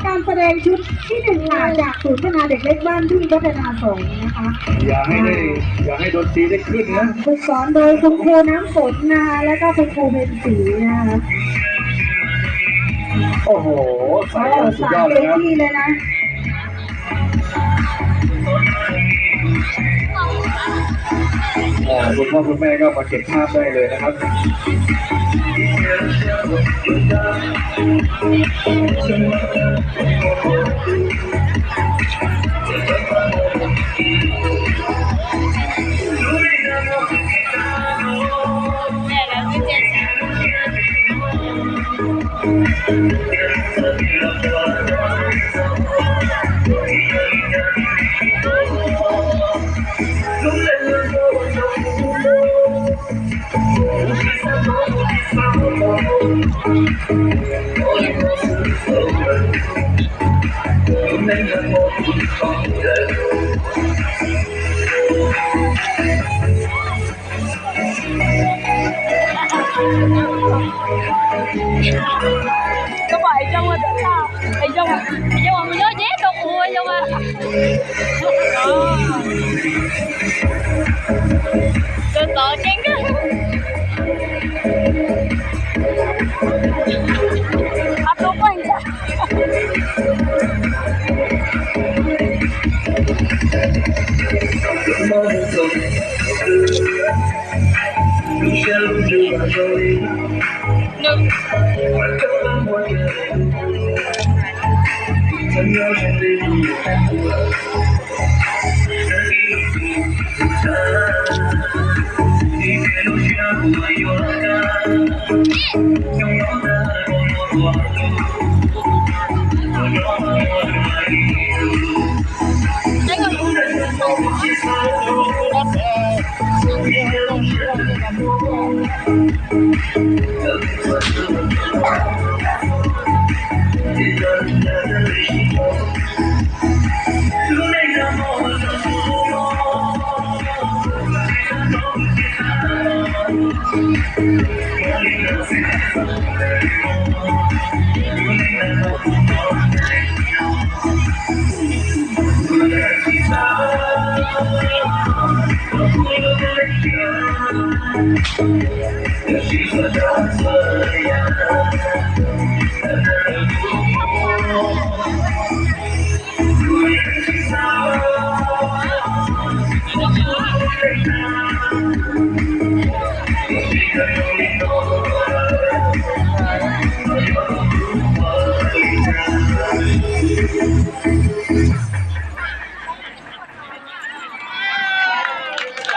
การแสดงชุดที่หนึ่งค่ะจากศูนย์พัฒนาเด็กเล็กบ้านทุ่งพัฒนาสงฆ์นะคะ อย่าให้ดนตรีได้ขึ้นนะ ฝึกสอนโดยคุณครูน้ำฝนนะคะและก็คุณครูเบนสีนะคะ โอ้โหใส่กันสุดยอดเลยครับ ที่เลยนะคุณพ่อคุณแม่ก็มาเก็บภาพได้เลยนะครับCác bạn trong rồi tại sao? Trong mà mình nhớ chết đâu ui trong à. Tôi sợ chén á. À tôi có anh sao? Đừng.